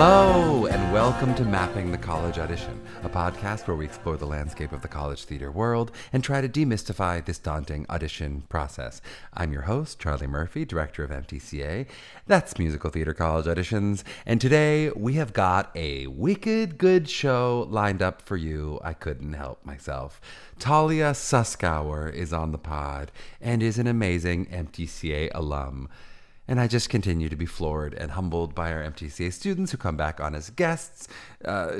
Hello, and welcome to Mapping the College Audition, a podcast where we explore the landscape of the college theater world and try to demystify this daunting audition process. I'm your host, Charlie Murphy, director of MTCA. That's Musical Theater College Auditions, and today we have got a wicked good show lined up for you. I couldn't help myself. Talia Suskauer is on the pod and is an amazing MTCA alum. And I just continue to be floored and humbled by our MTCA students who come back on as guests.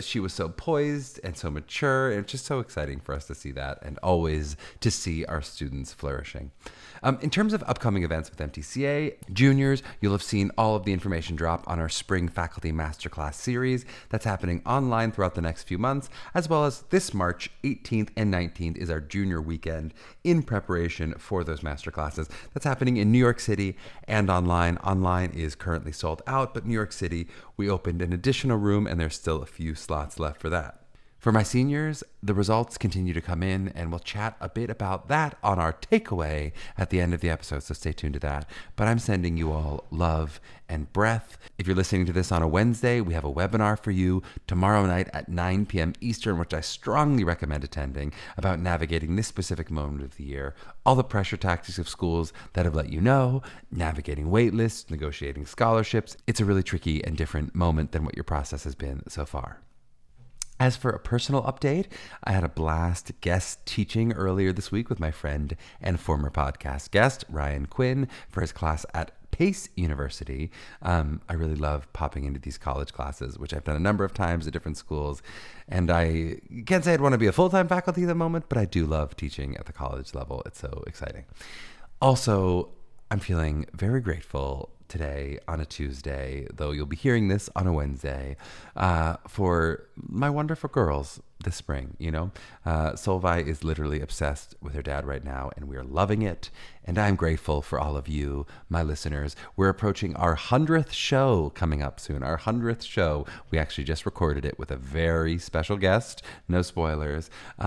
She was so poised and so mature, and it's just so exciting for us to see that and always to see our students flourishing. In terms of upcoming events with MTCA, juniors, you'll have seen all of the information drop on our Spring Faculty Masterclass series that's happening online throughout the next few months, as well as this March 18th and 19th is our junior weekend in preparation for those masterclasses. That's happening in New York City and online. Online is currently sold out, but New York City, we opened an additional room and there's still a few slots left for that. For my seniors, the results continue to come in, and we'll chat a bit about that on our takeaway at the end of the episode, so stay tuned to that. But I'm sending you all love and breath. If you're listening to this on a Wednesday, we have a webinar for you tomorrow night at 9 p.m. Eastern, which I strongly recommend attending, about navigating this specific moment of the year, all the pressure tactics of schools that have let you know, navigating wait lists, negotiating scholarships. It's a really tricky and different moment than what your process has been so far. As for a personal update, I had a blast guest teaching earlier this week with my friend and former podcast guest, Ryan Quinn, for his class at Pace University. I really love popping into these college classes, which I've done a number of times at different schools. And I can't say I'd want to be a full-time faculty at the moment, but I do love teaching at the college level. It's so exciting. Also, I'm feeling very grateful today on a Tuesday, though you'll be hearing this on a Wednesday, for my wonderful girls this spring. Solvay is literally obsessed with her dad right now, and we're loving it. And I'm grateful for all of you, my listeners. We're approaching our 100th show coming up soon. Our 100th show. We actually just recorded it with a very special guest. No spoilers. But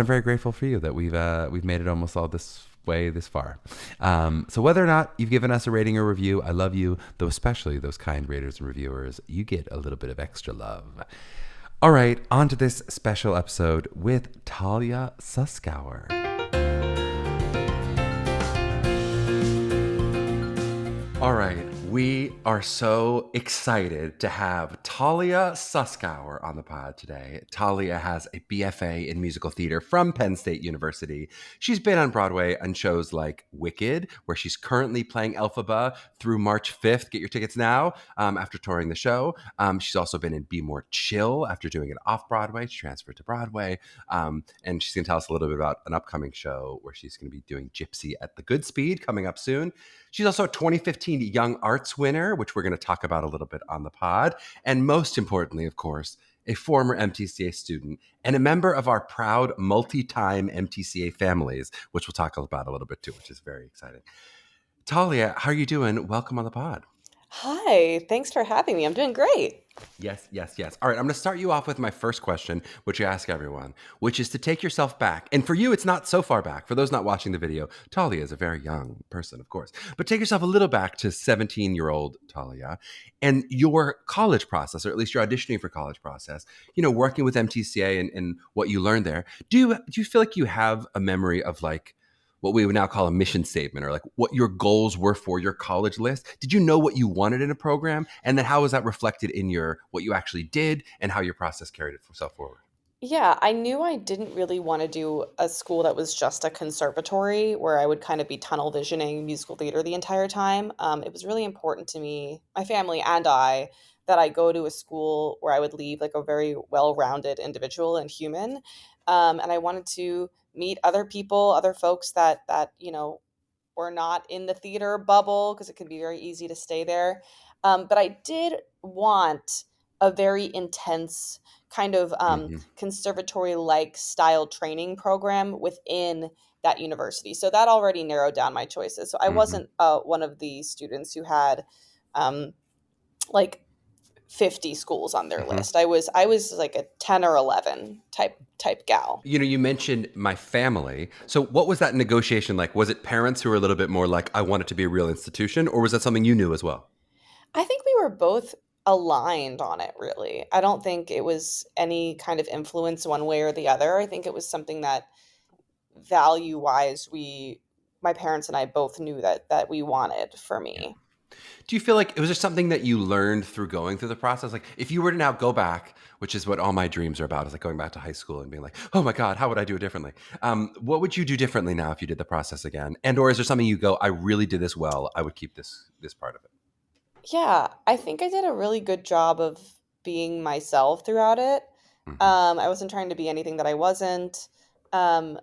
I'm very grateful for you that we've made it almost all this way this far. So whether or not you've given us a rating or review, I love you, though especially those kind raters and reviewers. You get a little bit of extra love. All right, on to this special episode with Talia Suskauer. All right, we are so excited to have Talia Suskauer on the pod today. Talia has a BFA in musical theater from Penn State University. She's been on Broadway on shows like Wicked, where she's currently playing Elphaba through March 5th. Get your tickets now after touring the show. She's also been in Be More Chill after doing it off-Broadway. She transferred to Broadway. And she's going to tell us a little bit about an upcoming show where she's going to be doing Gypsy at the Goodspeed coming up soon. She's also a 2015 Young Arts winner, which we're going to talk about a little bit on the pod. And most importantly, of course, a former MTCA student and a member of our proud multi-time MTCA families, which we'll talk about a little bit too, which is very exciting. Talia, how are you doing? Welcome on the pod. Hi, thanks for having me. I'm doing great. Yes. All right, I'm going to start you off with my first question, which I ask everyone, which is to take yourself back. And for you, it's not so far back. For those not watching the video, Talia is a very young person, of course. But take yourself a little back to 17-year-old Talia and your college process, or at least your auditioning for college process, working with MTCA and what you learned there. Do you feel like you have a memory of like what we would now call a mission statement, or like what your goals were for your college list? Did you know what you wanted in a program? And then how was that reflected in what you actually did and how your process carried itself forward? Yeah, I knew I didn't really want to do a school that was just a conservatory where I would kind of be tunnel visioning musical theater the entire time. It was really important to me, my family and I, that I go to a school where I would leave like a very well-rounded individual and human. And I wanted to meet other people, other folks that were not in the theater bubble, because it can be very easy to stay there. But I did want a very intense kind of conservatory-like style training program within that university. So that already narrowed down my choices. So I wasn't one of the students who had like 50 schools on their list. I was like a 10 or 11 type gal. You mentioned my family. So what was that negotiation like? Was it parents who were a little bit more like, I want it to be a real institution, or was that something you knew as well? I think we were both aligned on it, really. I don't think it was any kind of influence one way or the other. I think it was something that value wise my parents and I both knew that we wanted for Yeah. me. Do you feel like it was just something that you learned through going through the process? Like if you were to now go back, which is what all my dreams are about, is like going back to high school and being like, oh my God, how would I do it differently? What would you do differently now if you did the process again? And or is there something you go, I really did this well, I would keep this part of it? Yeah, I think I did a really good job of being myself throughout it. Hmm. I wasn't trying to be anything that I wasn't. Um,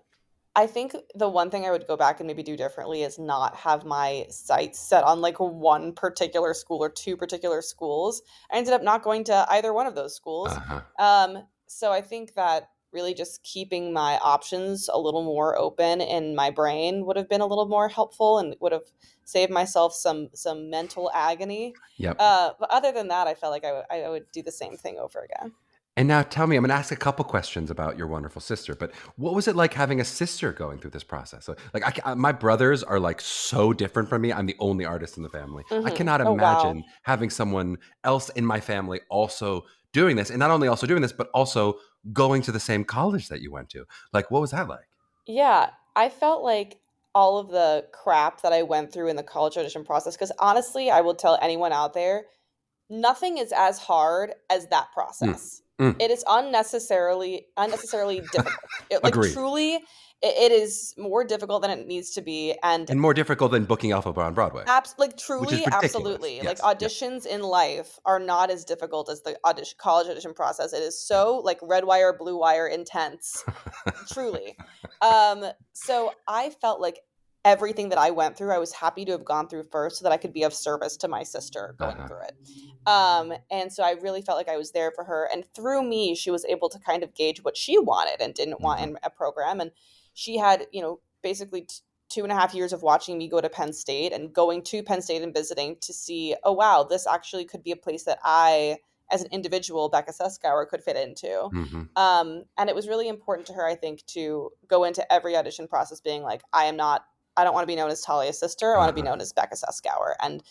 I think the one thing I would go back and maybe do differently is not have my sights set on like one particular school or two particular schools. I ended up not going to either one of those schools. Uh-huh. So I think that really just keeping my options a little more open in my brain would have been a little more helpful and would have saved myself some mental agony. Yep. But other than that, I felt like I would do the same thing over again. And now tell me, I'm going to ask a couple questions about your wonderful sister, but what was it like having a sister going through this process? My brothers are like so different from me. I'm the only artist in the family. I cannot Oh, wow. imagine having someone else in my family also doing this, and not only also doing this, but also going to the same college that you went to. Like, what was that like? Yeah, I felt like all of the crap that I went through in the college audition process, because honestly, I will tell anyone out there, nothing is as hard as that Mm, process. mm. It is unnecessarily difficult. It like Agreed. truly it is more difficult than it needs to be, and And more difficult than booking Elphaba on Broadway, like which is truly, ridiculous. absolutely. Like Yes. Yep. auditions in life are not as difficult as the college audition process. It is so like red wire, blue wire intense, truly. So I felt like everything that I went through, I was happy to have gone through first so that I could be of service to my sister going Uh-huh. through it. And so I really felt like I was there for her. And through me, she was able to kind of gauge what she wanted and didn't want Hmm. in a program. And she had, basically 2.5 years of watching me go to Penn State and going to Penn State and visiting to see, oh, wow, this actually could be a place that I, as an individual, Becca Suskauer, could fit into. Hmm. And it was really important to her, I think, to go into every audition process being like, I don't want to be known as Talia's sister. I want to be Uh-huh. known as Becca Suskauer. And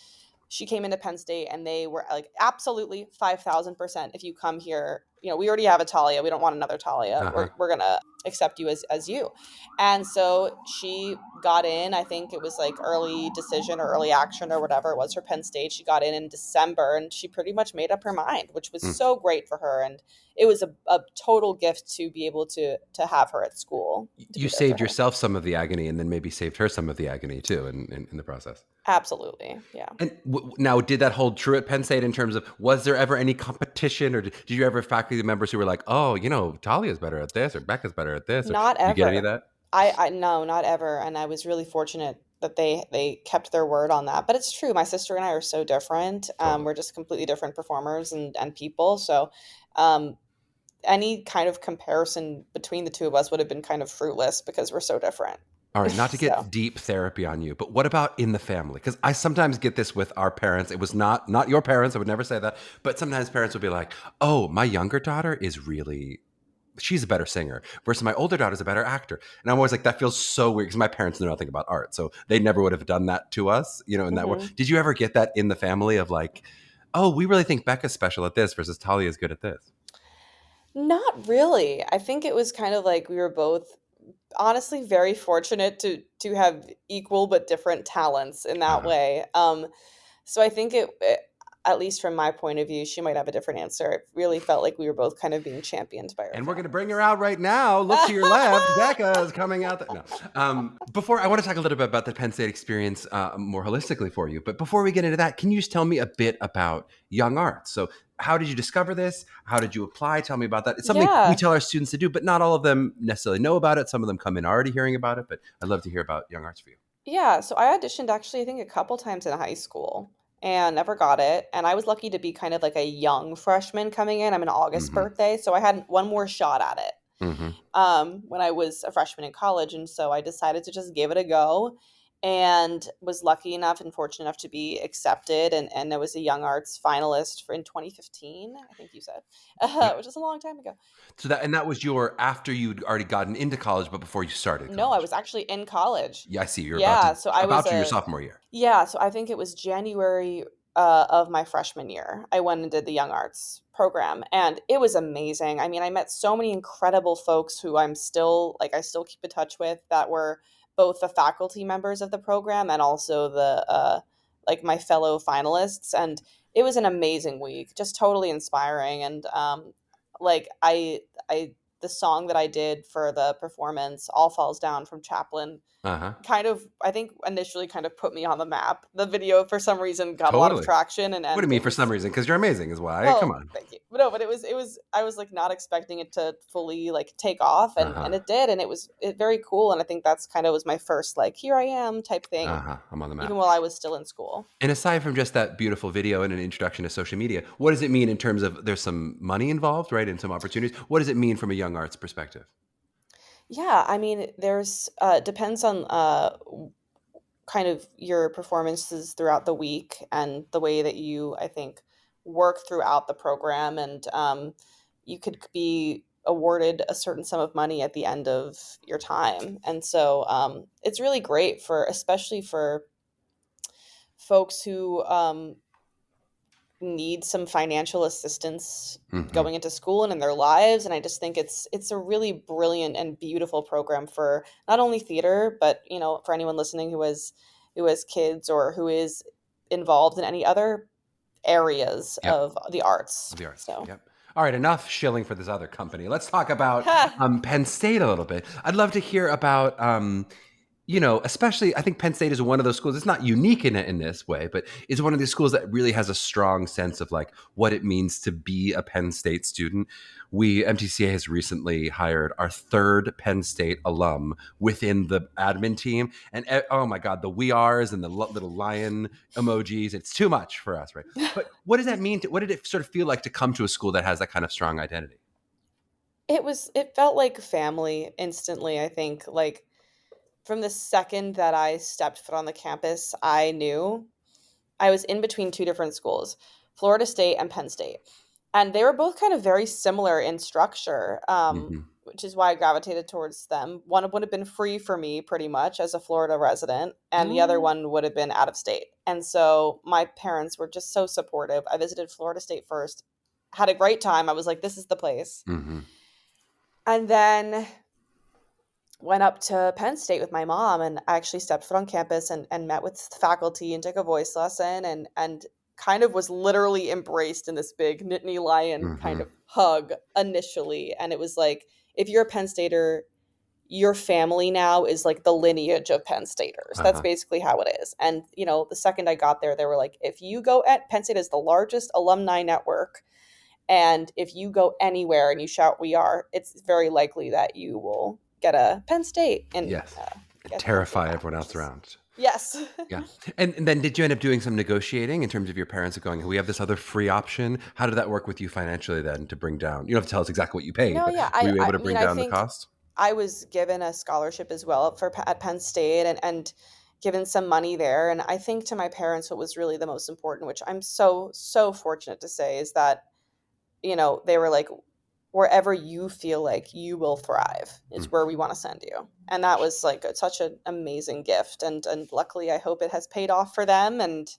she came into Penn State and they were like, absolutely 5,000%. If you come here, we already have a Talia. We don't want another Talia. Uh-huh. We're going to accept you as you. And so she got in, I think it was like early decision or early action or whatever it was for Penn State. She got in December and she pretty much made up her mind, which was Mm. so great for her. And it was a total gift to be able to have her at school, to You be there for saved her. yourself some of the agony and then maybe saved her some of the agony too in the process. Absolutely. Yeah. And now, did that hold true at Penn State in terms of, was there ever any competition or did you ever have faculty members who were like, oh, Talia's better at this or Becca's better at this? Or Not did you get any of ever. that? I no, not ever. And I was really fortunate that they kept their word on that. But it's true. My sister and I are so different. Totally. We're just completely different performers and people. So um, any kind of comparison between the two of us would have been kind of fruitless because we're so different. All right, not to So get deep therapy on you, but what about in the family? Because I sometimes get this with our parents. It was not your parents. I would never say that. But sometimes parents would be like, oh, my younger daughter is really, she's a better singer versus my older daughter's a better actor. And I'm always like, that feels so weird because my parents know nothing about art. So they never would have done that to us, in that world. mhm. Did you ever get that in the family of like, oh, we really think Becca's special at this versus Talia is good at this? Not really. I think it was kind of like we were both honestly very fortunate to have equal but different talents in that Uh-huh. way. So I think at least from my point of view, she might have a different answer. It really felt like we were both kind of being championed by our And we're going to bring her families. out right now. Look to your left. Becca is coming out. No. Before, I want to talk a little bit about the Penn State experience more holistically for you. But before we get into that, can you just tell me a bit about young arts? So how did you discover this? How did you apply? Tell me about that. It's something we Yeah. tell our students to do, but not all of them necessarily know about it. Some of them come in already hearing about it, but I'd love to hear about young arts for you. Yeah, so I auditioned actually I think a couple times in high school and never got it. And I was lucky to be kind of like a young freshman coming in. I'm an August Hmm. birthday, so I had one more shot at it. Hmm. When I was a freshman in college. And so I decided to just give it a go and was lucky enough and fortunate enough to be accepted. And I was a Young Arts finalist in 2015, I think you said, Yep. which is a long time ago. So that was your after you'd already gotten into college, but before you started No, I college. was actually in college. Yeah, I see. You're about Yeah, to so I was your sophomore year. yeah, so I think it was January of my freshman year. I went and did the Young Arts program, and it was amazing. I mean, I met so many incredible folks who I still keep in touch with, that were both the faculty members of the program and also the like my fellow finalists. And it was an amazing week, just totally inspiring. And like I the song that I did for the performance, All Falls Down from Chaplin, Uh-huh. kind of, I think, initially kind of put me on the map. The video, for some reason, got a lot of Totally. traction, What do and you mean it for some was, reason? Because you're amazing is why. Come well, on. thank you. But no, but it was I was like not expecting it to fully like take off, and Uh-huh. it did, and it very cool. And I think that's kind of was my first like, here I am type thing, Uh-huh. I'm on the even map. while I was still in school. And aside from just that beautiful video and an introduction to social media, what does it mean in terms of there's some money involved, right? And some opportunities. What does it mean from a young arts perspective? Yeah, I mean, there's depends on kind of your performances throughout the week and the way that you, I think, work throughout the program. And you could be awarded a certain sum of money at the end of your time. And so it's really great for, especially for folks who need some financial assistance Hmm. going into school and in their lives. And I just think it's a really brilliant and beautiful program for not only theater, but for anyone listening who has kids or who is involved in any other areas Yep. of the arts. Of the arts. So Yep. All right, enough shilling for this other company. Let's talk about ha, Penn State a little bit. I'd love to hear about especially I think Penn State is one of those schools. It's not unique in this way, but it's one of these schools that really has a strong sense of like what it means to be a Penn State student. MTCA has recently hired our third Penn State alum within the admin team, and oh my God, the we are's and the little lion emojis. It's too much for us, right? But what does that mean? What did it sort of feel like to come to a school that has that kind of strong identity? it felt like family instantly. I think, like, from the second that I stepped foot on the campus, I knew I was in between two different schools, Florida State and Penn State. And they were both kind of very similar in structure, Hmm. which is why I gravitated towards them. One would have been free for me pretty much as a Florida resident, and the other Oh. one would have been out of state. And so my parents were just so supportive. I visited Florida State first, had a great time. I was like, this is the place. Hmm. And then went up to Penn State with my mom, and I actually stepped foot on campus and met with faculty and took a voice lesson, and kind of was literally embraced in this big Nittany Lion kind Hmm. of hug initially. And it was like, if you're a Penn Stater, your family now is like the lineage of Penn Staters. That's Uh-huh. basically how it is. And the second I got there, they were like, if you go at Penn State is the largest alumni network, and if you go anywhere and you shout "We are," it's very likely that you will get a Penn State and Yes. get the Penn State Terrify hat, everyone which else is, around. yes. Yeah. And then did you end up doing some negotiating in terms of your parents going, we have this other free option? How did that work with you financially then to bring down? You don't have to tell us exactly what you paid, No, but yeah. were you able I to mean, bring I down the think cost? I was given a scholarship as well at Penn State, and given some money there. And I think to my parents, what was really the most important, which I'm so, so fortunate to say, is that they were like, wherever you feel like you will thrive is Mm. where we want to send you. And that was like such an amazing gift. And luckily, I hope it has paid off for them. And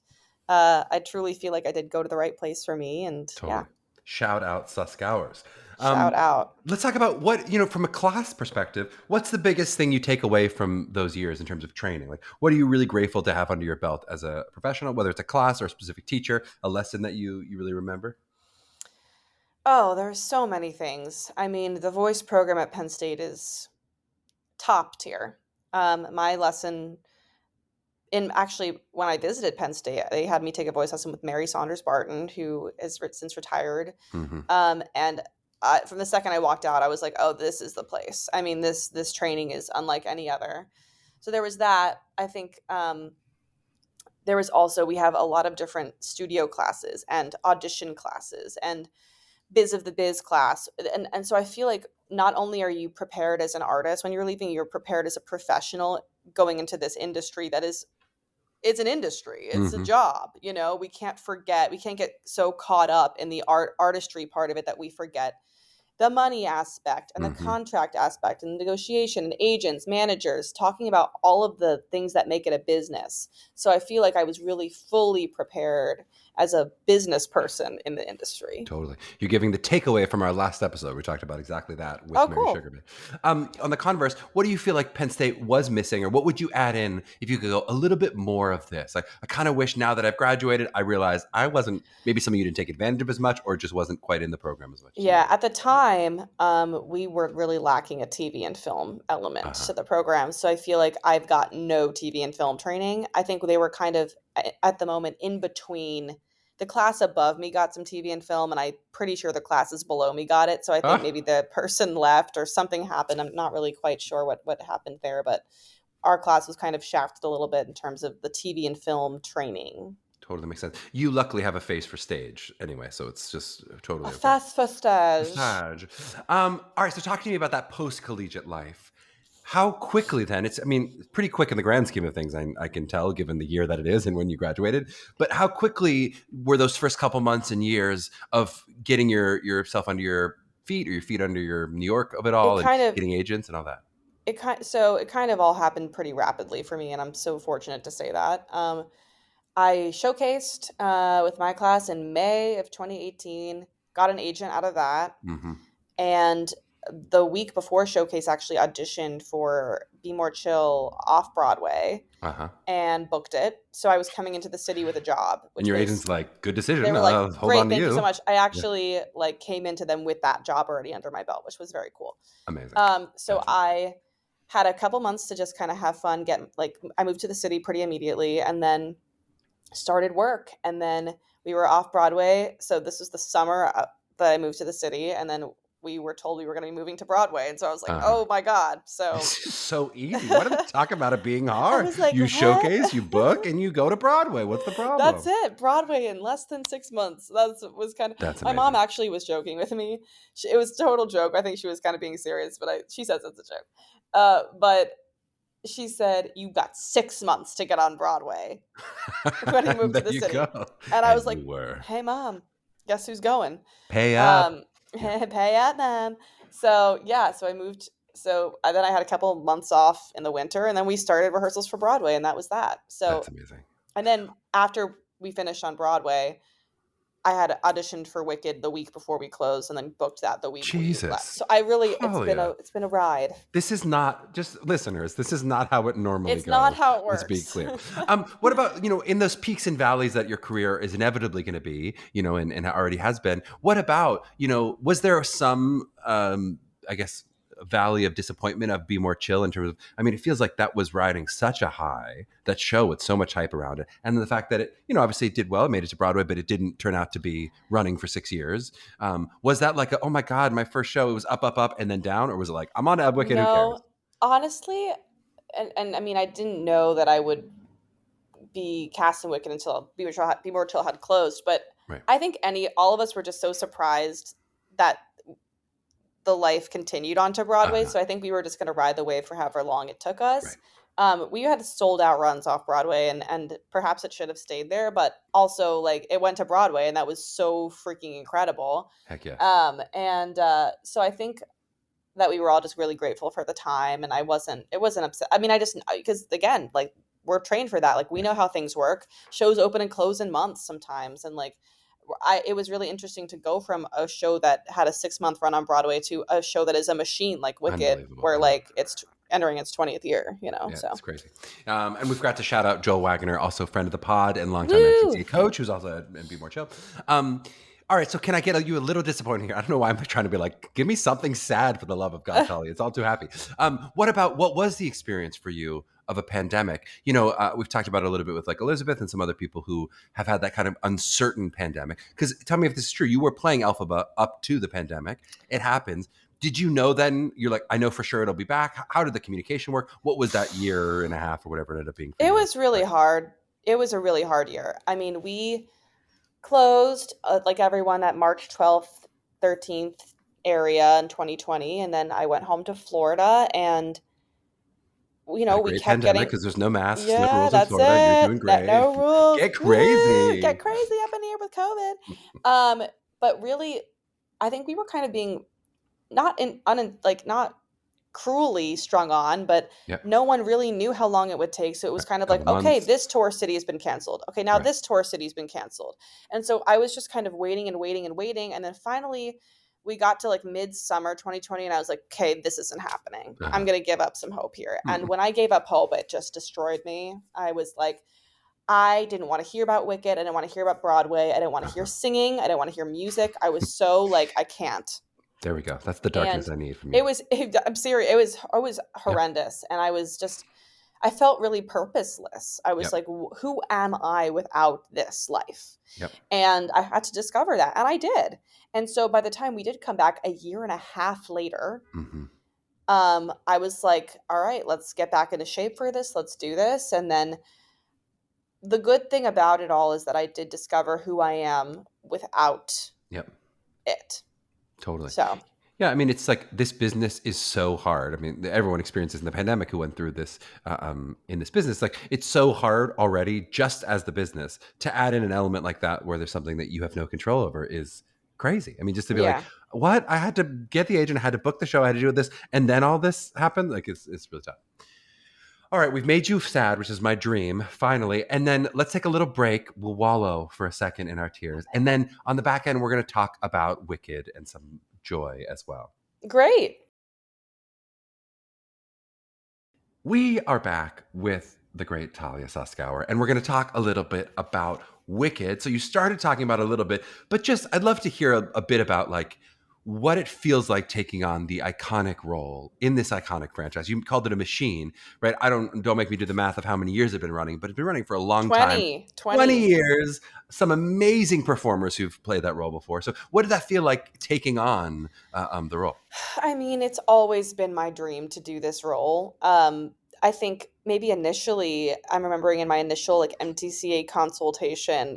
I truly feel like I did go to the right place for me. And yeah, Totally. Shout out Suskauers. shout out. Let's talk about what, from a class perspective, what's the biggest thing you take away from those years in terms of training? Like, what are you really grateful to have under your belt as a professional, whether it's a class or a specific teacher, a lesson that you really remember? Oh, there's so many things. I mean, the voice program at Penn State is top tier. My lesson in actually, when I visited Penn State, they had me take a voice lesson with Mary Saunders Barton, who has since retired. Hmm. And from the second I walked out, I was like, "Oh, this is the place." I mean, this training is unlike any other. So there was that. I think there was also, we have a lot of different studio classes and audition classes and biz of the biz class, and so I feel like not only are you prepared as an artist when you're leaving, you're prepared as a professional going into this industry that is, it's an industry, it's a Hmm. job. We can't get so caught up in the artistry part of it that we forget the money aspect and the Hmm. contract aspect and negotiation and agents, managers, talking about all of the things that make it a business. So I feel like I was really fully prepared. as a business person in the industry. Totally. You're giving the takeaway from our last episode. We talked about exactly that with Oh, Mary cool. Sugarman. On the converse, what do you feel like Penn State was missing, or what would you add in if you could go a little bit more of this? Like, I kind of wish now that I've graduated, I realized I wasn't, maybe some of you didn't take advantage of as much, or just wasn't quite in the program as much as you Yeah, needed. at the time, we were really lacking a TV and film element Uh-huh. to the program. So I feel like I've got no TV and film training. I think they were kind of at the moment in between. The class above me got some TV and film, and I'm pretty sure the classes below me got it. So I think Ah, maybe the person left or something happened. I'm not really quite sure what happened there, but our class was kind of shafted a little bit in terms of the TV and film training. totally makes sense. You luckily have a face for stage anyway, so it's just A totally okay. fast for stage. Sage. All right, so talk to me about that post-collegiate life. How quickly then, I mean, pretty quick in the grand scheme of things, I can tell, given the year that it is and when you graduated, but how quickly were those first couple months and years of getting yourself under your feet, or your feet under your New York of it It all, and kind of getting agents and all that? it kind of all happened pretty rapidly for me, and I'm so fortunate to say that. I showcased with my class in May of 2018, got an agent out of that, Mm-hmm. and the week before showcase actually auditioned for Be More Chill off Broadway Uh-huh. and booked it. So I was coming into the city with a job, And which your was agent's like, good they decision. were like, Hold "Great, on to thank you so you. much." I Yeah. actually like came into them with that job already under my belt, which was very cool. Amazing. So Absolutely. I had a couple months to just kind of have fun, get like I moved to the city pretty immediately and then started work. And then we were off Broadway. So this was the summer that I moved to the city, and then we were told we were going to be moving to Broadway. And so I was like, Uh-huh. "Oh my God." So It's so easy. What are they talk about it being I hard? was like, You "What?" showcase, you book, and you go to Broadway. What's the That's problem? it. Broadway in less than 6 months. That was kind of. That's My mom amazing. actually was joking with me. It was a total joke. I think she was kind of being serious, but she says it's a joke. But she said, "You got 6 months to get on Broadway when he And moved to there the you go. city." And I And was like, you were. "Hey, mom, guess who's going?" Pay up. Um, Yeah, pay up, mom. So yeah, so I moved. So then I had a couple months off in the winter, and then we started rehearsals for Broadway, and that was that. that's So amazing. and then after we finished on Broadway, I had auditioned for Wicked the week before we closed, and then booked that the week we left. Jesus. So I really, Talia. it's been a ride. This is not just listeners. This is not how it normally It's not goes. how it Let's be works. clear. What about in those peaks and valleys that your career is inevitably going to be, and already has been? What about was there some, I guess, valley of disappointment of Be More Chill in terms of? I mean, it feels like that was riding such a high, that show with so much hype around it, and the fact that it, obviously it did well, it made it to Broadway, but it didn't turn out to be running for 6 years. Was that like, oh my God, my first show, it was up, up, up, and then down? Or was it like, I'm on Wicked, who cares? No, honestly, and I mean, I didn't know that I would be cast in Wicked until Be More Chill had closed. But Right. I think all of us were just so surprised that the life continued onto Broadway. Uh-huh. So I think we were just going to ride the wave for however long it took us. Right. We had sold out runs off Broadway, and perhaps it should have stayed there, but also like it went to Broadway, and that was so freaking incredible. Heck yes. So I think that we were all just really grateful for the time, and it wasn't upset. I mean, I just, because again, like we're trained for that. Like we Right. know how things work. Shows open and close in months sometimes. And like, it was really interesting to go from a show that had a 6 month run on Broadway to a show that is a machine like Wicked, Unbelievable. where Yeah. like it's entering its 20th year, Yeah, so. it's crazy. And we've got to shout out Joel Wagner, also friend of the pod and longtime Woo! MTCA coach, who's also at Be More Chill. All right, so can I get you a little disappointed here? I don't know why I'm trying to be like, give me something sad for the love of God, Talia. It's all too happy. What was the experience for you of a pandemic? We've talked about it a little bit with like Elizabeth and some other people who have had that kind of uncertain pandemic. Because tell me if this is true. You were playing Elphaba up to the pandemic. It happens. Did you know then? You're like, I know for sure it'll be back. How did the communication work? What was that year and a half or whatever it ended up being for It you? was really hard. It was a really hard year. I mean, we closed like everyone at March 12th, 13th area in 2020, and then I went home to Florida, and Had a we great kept pandemic getting. because there's no masks, no Yeah, rules in that's Florida. You're it. doing No, great. no rules. Get Woo, crazy. get crazy up in here with COVID. But really, I think we were kind of being not cruelly strung on, but Yep. no one really knew how long it would take. So it was kind of Couple like, okay, months. this tour city has been canceled. Okay, now Right. this tour city's been canceled. And so I was just kind of waiting and waiting and waiting. And then finally we got to like midsummer 2020 and I was like, okay, this isn't happening. I'm Uh-huh. going to give up some hope here. And Mm-mm. when I gave up hope, it just destroyed me. I was like, I didn't want to hear about Wicked. I didn't want to hear about Broadway. I didn't want to hear Uh-huh. singing. I didn't want to hear music. I was so like, I can't. There we go. That's the darkness And I need from it you. was, I'm serious. It was Yep. horrendous. And I was just, I felt really purposeless. I was Yep. like, who am I without this life? Yep. And I had to discover that. And I did. And so by the time we did come back a year and a half later, Mm-hmm. I was like, all right, let's get back into shape for this. Let's do this. And then the good thing about it all is that I did discover who I am without Yep. it. Totally. So, Yeah, I mean, it's like this business is so hard. I mean, everyone experiences in the pandemic who went through this in this business. Like, it's so hard already, just as the business, to add in an element like that where there's something that you have no control over is crazy. I mean, just to be like, yeah. what? I had to get the agent, I had to book the show, I had to do this, and then all this happened. Like, it's really tough. All right, we've made you sad, which is my dream, finally. And then let's take a little break. We'll wallow for a second in our tears. And then on the back end, we're going to talk about Wicked and some joy as well. Great. We are back with the great Talia Suskauer, and we're going to talk a little bit about Wicked. So you started talking about it a little bit, but just I'd love to hear a bit about like what it feels like taking on the iconic role in this iconic franchise. You called it a machine, right? Don't make me do the math of how many years it's been running, but it's been running for a long time. 20 20. years, some amazing performers who've played that role before. So what did that feel like taking on the role? I mean, it's always been my dream to do this role. I think maybe initially, I'm remembering in my initial like MTCA consultation,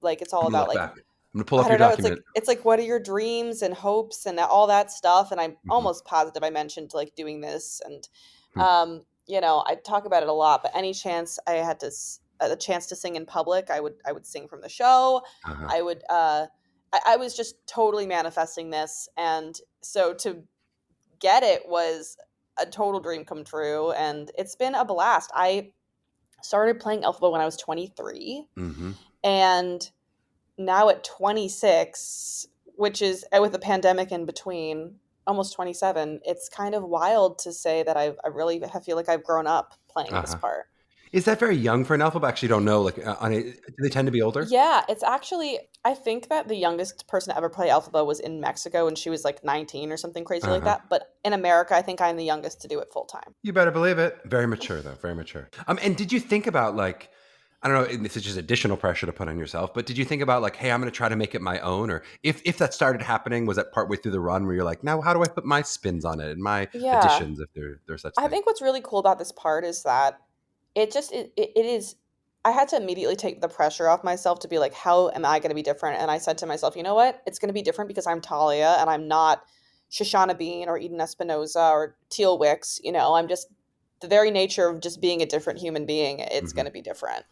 like it's all I'm going to about look like back. I'm going to pull I up your don't know. document. It's like what are your dreams and hopes and all that stuff. And I'm Mhm. almost positive I mentioned like doing this, and Hmm. I talk about it a lot. But any chance I had a chance to sing in public, I would sing from the show. Uh-huh. I would. I was just totally manifesting this, and so to get it was a total dream come true, and it's been a blast. I started playing Elphaba when I was 23, Mm-hmm. and now at 26, which is with the pandemic in between, almost 27, it's kind of wild to say that I really feel like I've grown up playing this Uh-huh. part. Is that very young for an alphabet? I actually don't know. Like, do they tend to be older? Yeah, it's actually, I think that the youngest person to ever play Elphaba was in Mexico and she was like 19 or something crazy like Uh-huh. that. But in America, I think I'm the youngest to do it full time. You better believe it. Very mature, though. Very mature. And did you think about like, I don't know, and this is just additional pressure to put on yourself, but did you think about like, hey, I'm going to try to make it my own? Or if that started happening, was that partway through the run where you're like, now how do I put my spins on it and my Yeah. additions if there's such I thing? think what's really cool about this part is that it is I had to immediately take the pressure off myself to be like, how am I going to be different? And I said to myself, you know what? It's going to be different because I'm Talia and I'm not Shoshana Bean or Eden Espinosa or Teal Wicks. I'm just the very nature of just being a different human being. It's Mm-hmm. going to be different.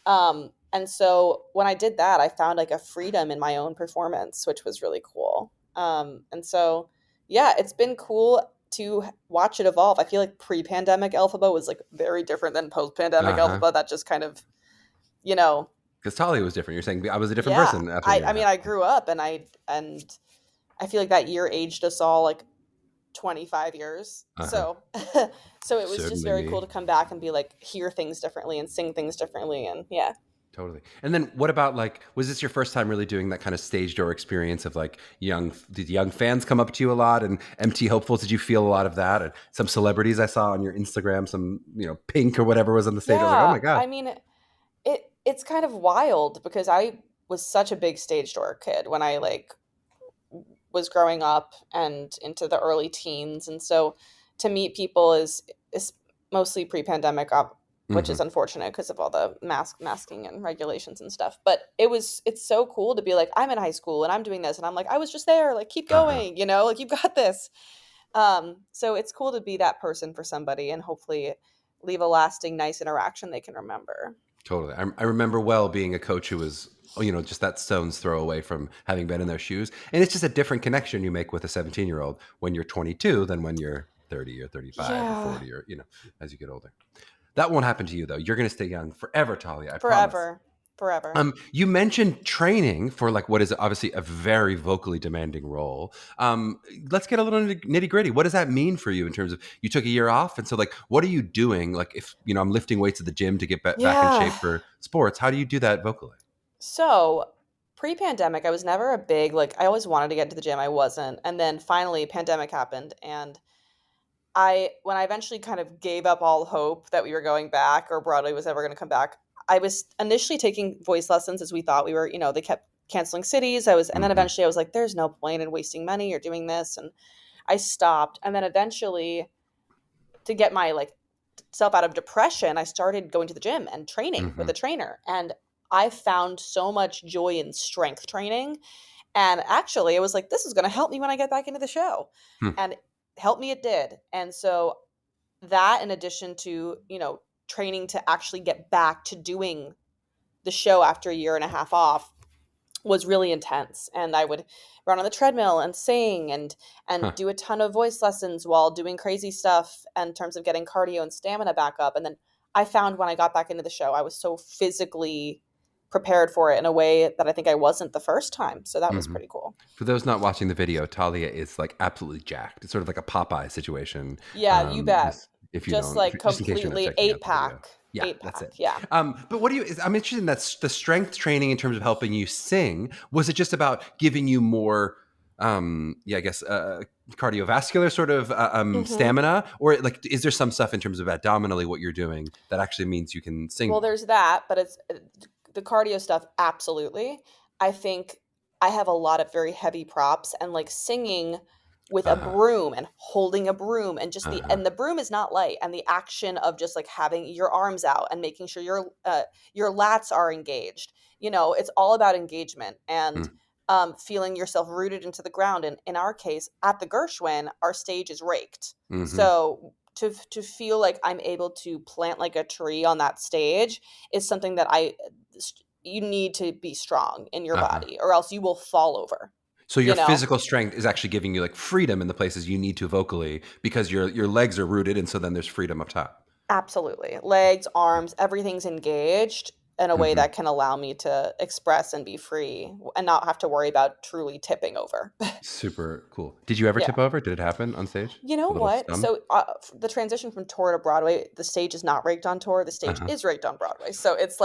And so when I did that, I found like a freedom in my own performance, which was really cool. And so, yeah, it's been cool to watch it evolve. I feel like pre-pandemic Elphaba was like very different than post-pandemic Uh-huh. Elphaba. That just kind of, you know, Because Talia was different. You're saying I was a different yeah. person after a I, year I and a mean, half. I grew up and I feel like that year aged us all like 25 years. Uh-huh. So, so it was just Certainly very me. cool to come back and be like, hear things differently and sing things differently. And yeah. Totally. And then what about like, was this your first time really doing that kind of stage door experience of like did young fans come up to you a lot and MT hopefuls? Did you feel a lot of that? And some celebrities I saw on your Instagram, some, Pink or whatever was on the stage. I was like, oh Yeah. my God. I mean, it's kind of wild because I was such a big stage door kid when I like was growing up and into the early teens. And so to meet people is mostly pre-pandemic, which Hmm. is unfortunate because of all the masking and regulations and stuff. But it's so cool to be like, I'm in high school and I'm doing this. And I'm like, I was just there, like, keep Uh-huh. going, like, you got this. So it's cool to be that person for somebody and hopefully leave a lasting, nice interaction they can remember. Totally. I remember well being a coach who was, just that stone's throw away from having been in their shoes. And it's just a different connection you make with a 17-year-old when you're 22 than when you're 30 or 35 or Yeah, 40 or, as you get older. That won't happen to you, though. You're going to stay young forever, Talia, I promise. forever, forever. You mentioned training for like what is obviously a very vocally demanding role. Let's get a little nitty gritty. What does that mean for you in terms of you took a year off, and so like what are you doing? Like if I'm lifting weights at the gym to get back in Yeah. shape for sports, how do you do that vocally? So pre-pandemic, I was never a big I always wanted to get to the gym. I wasn't, and then finally, pandemic happened, and when I eventually kind of gave up all hope that we were going back or Broadway was ever going to come back, I was initially taking voice lessons as we thought we were, they kept canceling cities. And then Hmm. eventually I was like, there's no point in wasting money or doing this. And I stopped. And then eventually to get my self out of depression, I started going to the gym and training with Hmm. a trainer. And I found so much joy in strength training. And actually, it was like, this is going to help me when I get back into the show. Hmm. And help me, it did. And so that, in addition to, training to actually get back to doing the show after a year and a half off, was really intense. And I would run on the treadmill and sing and Huh. do a ton of voice lessons while doing crazy stuff in terms of getting cardio and stamina back up. And then I found when I got back into the show, I was so physically prepared for it in a way that I think I wasn't the first time. So that was Hmm. pretty cool. For those not watching the video, Talia is like absolutely jacked. It's sort of like a Popeye situation. Yeah, you bet. Just if you Just don't, like just in case you're not completely checking out eight the video. pack. Yeah, Eight that's pack. it. Yeah. But what do you? I'm interested in that the strength training in terms of helping you sing. Was it just about giving you more? Yeah, I guess cardiovascular sort of Hmm. stamina, or like is there some stuff in terms of abdominally what you're doing that actually means you can sing Well, more? there's that, but it's the cardio stuff, absolutely. I think I have a lot of very heavy props and singing with Uh a huh. broom and holding a broom and just Uh the huh. and the broom is not light, and the action of just having your arms out and making sure your lats are engaged. It's all about engagement and feeling yourself rooted into the ground. And in our case, at the Gershwin, our stage is raked. Mm-hmm. So to feel like I'm able to plant like a tree on that stage is something that you need to be strong in your Uh huh. body or else you will fall over, So your you know? physical strength is actually giving you like freedom in the places you need to vocally because your legs are rooted, and so then there's freedom up top. Absolutely. Legs, arms, everything's engaged in a way Hmm. that can allow me to express and be free and not have to worry about truly tipping over. Super cool. Did you ever Yeah. tip over? Did it happen on stage? You know A little what? scum? So the transition from tour to Broadway, the stage is not rigged on tour. The Uh stage huh. is rigged on Broadway. So it's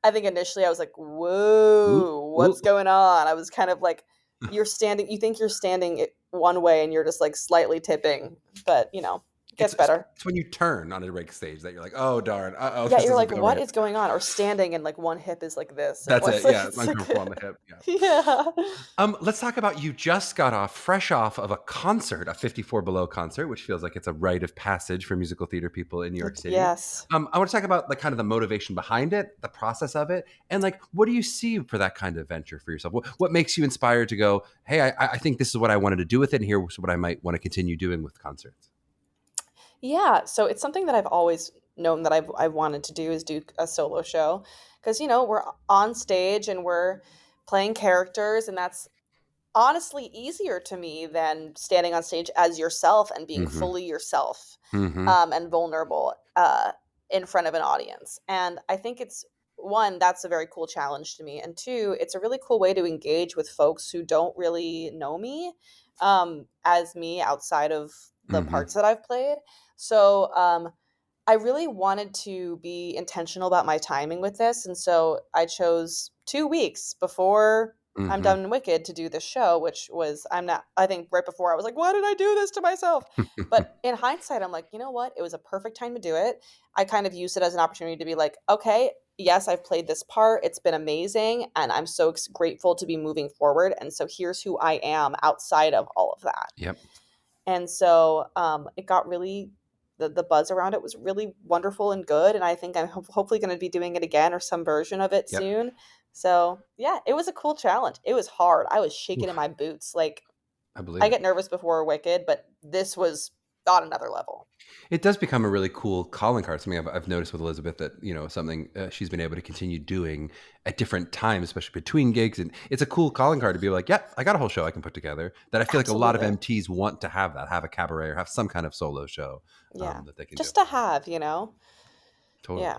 I think initially I was like, Ooh, "Whoa, ooh. what's going on?" I was kind of like, you think you're standing one way and you're just slightly tipping, but it It's, gets it's better. it's when you turn on a rig stage that you're like, oh darn, oh Yeah, this you're like, doesn't go "What right. is going on?" Or standing and one hip is like this, and That's what's it. Yeah, it's it's uncomfortable on the hip. Yeah. yeah. Let's talk about you just got fresh off of a concert, a 54 Below concert, which feels like it's a rite of passage for musical theater people in New York City. Yes. I want to talk about kind of the motivation behind it, the process of it, and like what do you see for that kind of venture for yourself? What makes you inspired to go, hey, I think this is what I wanted to do with it, and here's what I might want to continue doing with concerts. Yeah, so it's something that I've always known that I've wanted to do is do a solo show because we're on stage and we're playing characters, and that's honestly easier to me than standing on stage as yourself and being Mm-hmm. fully yourself, Mm-hmm. and vulnerable in front of an audience. And I think it's one, that's a very cool challenge to me, and two, it's a really cool way to engage with folks who don't really know me as me outside of the Mm-hmm. parts that I've played. So I really wanted to be intentional about my timing with this. And so I chose 2 weeks before I'm Mm-hmm. done in Wicked to do this show, which was, I think right before I was like, why did I do this to myself? But in hindsight, I'm like, you know what? It was a perfect time to do it. I kind of used it as an opportunity to be like, okay, yes, I've played this part. It's been amazing. And I'm so grateful to be moving forward. And so here's who I am outside of all of that. Yep. And so it got really the buzz around it was really wonderful and good. And I think I'm hopefully going to be doing it again or some version of it Yep. soon. So yeah, it was a cool challenge. It was hard. I was shaking in Oof, my boots. I believe I it. get nervous before Wicked, but this was on another level. It does become a really cool calling card. Something I've noticed with Elizabeth that, something she's been able to continue doing at different times, especially between gigs. And it's a cool calling card to be like, yeah, I got a whole show I can put together, that I feel like a lot of Absolutely. MTs want to have a cabaret or have some kind of solo show Yeah. that they can do. Just to have, Totally. Yeah.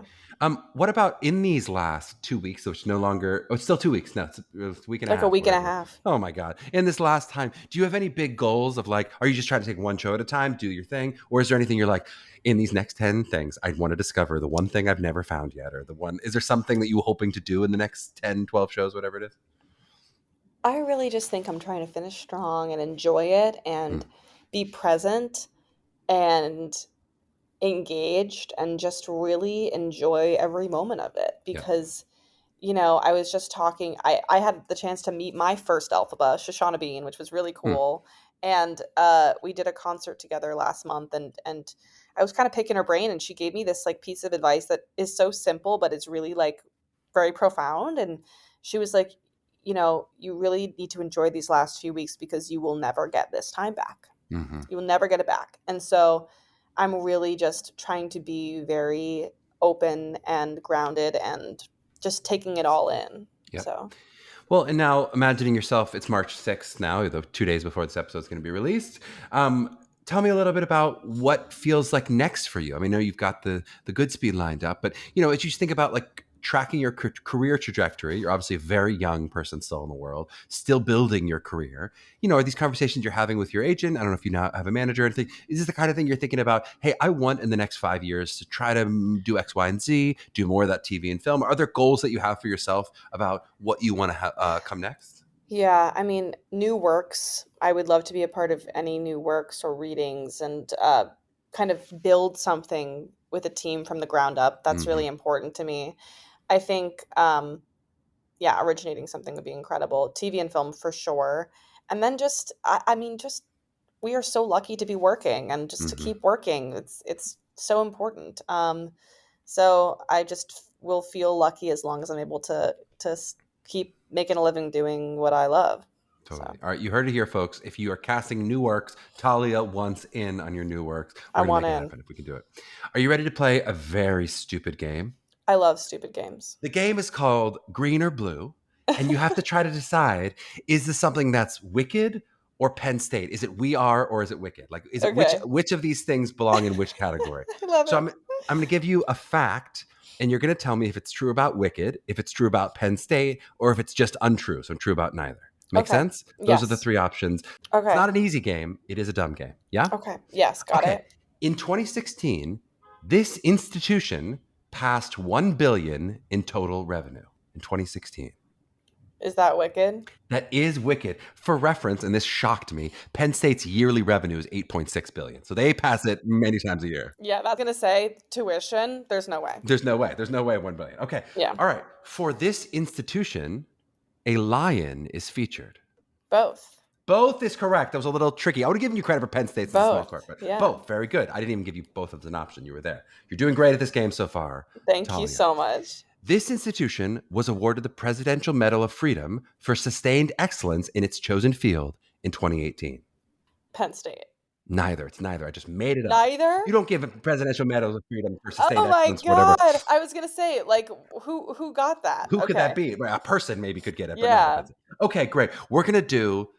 What about in these last 2 weeks, which no longer, it's still 2 weeks. No, it's a week and a Like a half, week and a whatever. half. Oh my God. In this last time, do you have any big goals of like, are you just trying to take one show at a time, do your thing? Or is there anything you're like, in these next 10 things, I want to discover the one thing I've never found yet? Or is there something that you were hoping to do in the next 10, 12 shows, whatever it is? I really just think I'm trying to finish strong and enjoy it Mm, and be present and engaged and just really enjoy every moment of it yeah. because I was just talking. I had the chance to meet my first Elphaba, Shoshana Bean, which was really Mm, cool. And we did a concert together last month, and I was kind of picking her brain, and she gave me this like piece of advice that is so simple, but it's really like very profound. And she was like, you really need to enjoy these last few weeks because you will never get this time back. mm-hmm. You will never get it back. And so I'm really just trying to be very open and grounded and just taking it all in. Yeah. So, Well, and now imagining yourself, it's March 6th now, the 2 days before this episode is going to be released. Tell me a little bit about what feels like next for you. I mean, I know you've got the good speed lined up, but as you think about like tracking your career trajectory, you're obviously a very young person still in the world, still building your career. Are these conversations you're having with your agent? I don't know if you now have a manager or anything. Is this the kind of thing you're thinking about? Hey, I want in the next 5 years to try to do X, Y, and Z, do more of that TV and film. Are there goals that you have for yourself about what you want to come next? yeah, I mean, new works. I would love to be a part of any new works or readings and kind of build something with a team from the ground up. That's Hmm. really important to me. I think, yeah, originating something would be incredible. TV and film for sure. And then just, I mean, just we are so lucky to be working and just to Hmm. keep working. It's so important. So I just will feel lucky as long as I'm able to keep making a living doing what I love. Totally. So All right, you heard it here, folks. If you are casting new works, Talia wants in on your new works. I We're going to want make it in. happen if we can do it. Are you ready to play a very stupid game? I love stupid games. The game is called Green or Blue, and you have to try to decide, is this something that's Wicked or Penn State? Is it We Are or is it Wicked? Like, is it which Okay. which of these things belong in which category? I love So it. I'm going to give you a fact, and you're going to tell me if it's true about Wicked, if it's true about Penn State, or if it's just untrue. So true about neither. Make Okay. sense? Those are the Yes. three options. It's Okay. not an easy game. It is a dumb game. Yeah? Okay. Yes, got Okay. it. In 2016, this institution passed 1 billion in total revenue in 2016. Is that wicked? That is Wicked. For reference, and this shocked me, Penn State's yearly revenue is 8.6 billion. So they pass it many times a year. Yeah, that's gonna say tuition. There's no way. There's no way. There's no way 1 billion. Okay. Yeah. All right. For this institution, a lion is featured. Both. Both is correct. That was a little tricky. I would have given you credit for Penn State's a small Both. court, but Yeah. both. Very good. I didn't even give you both as an option. You were there. You're doing great at this game so far. Thank you Talia. so much. This institution was awarded the Presidential Medal of Freedom for sustained excellence in its chosen field in 2018. Penn State. Neither. It's neither. I just made it up. Neither? You don't give a Presidential Medal of Freedom for sustained Oh my excellence, whatever. God. I was gonna say, like, who got that? Who could that Okay. be? Well, a person maybe could get it, but Yeah. no. Okay, great. We're going to do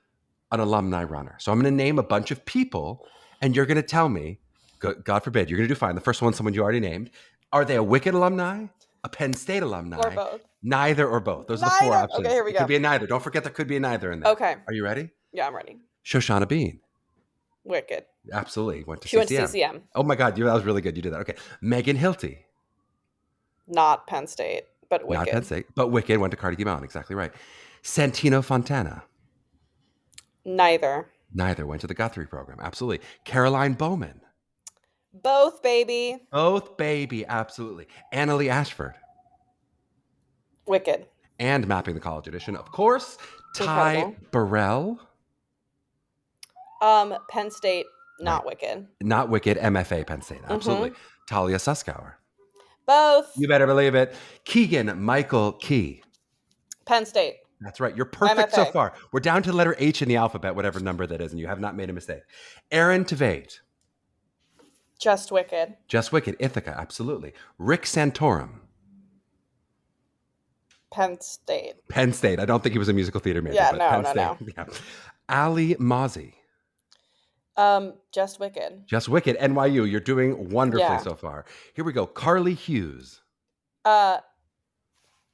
an alumni runner. So I'm going to name a bunch of people, and you're going to tell me, God forbid, you're going to do fine. The first one's someone you already named. Are they a Wicked alumni, a Penn State alumni, Or both. neither or both? Those are the four Neither? options. Okay, here we It go. could be a neither. Don't forget there could be a neither in there. Okay. Are you ready? Yeah, I'm ready. Shoshana Bean. Wicked. Absolutely. Went to She went to CCM. CCM. Oh my God, that was really good. You did that. Okay. Meghan Hilty. Not Penn State, but Not Penn Wicked. State, but Wicked went to Carnegie Mellon. Exactly right. Santino Fontana. Neither. Neither went to the Guthrie program. Absolutely. Caroline Bowman. Both, baby. Both, baby. Absolutely. Annalie Ashford. Wicked. And Mapping the College Audition, of course. Ty Incredible. Burrell. Penn State, not Right. Wicked. Not Wicked, MFA Penn State. Absolutely. Talia Suskauer. Both. You better believe it. Keegan Michael Key. Penn State. That's right. You're perfect so MFA. far. We're down to the letter H in the alphabet, whatever number that is, and you have not made a mistake. Aaron Tveit. Just Wicked. Just Wicked. Ithaca, absolutely. Rick Santorum. Penn State. Penn State. I don't think he was a musical theater major, Yeah, but Penn State. no. Yeah. Ali Mozzie. Just Wicked. Just Wicked. NYU. You're doing wonderfully so far. Here we go. Carly Hughes.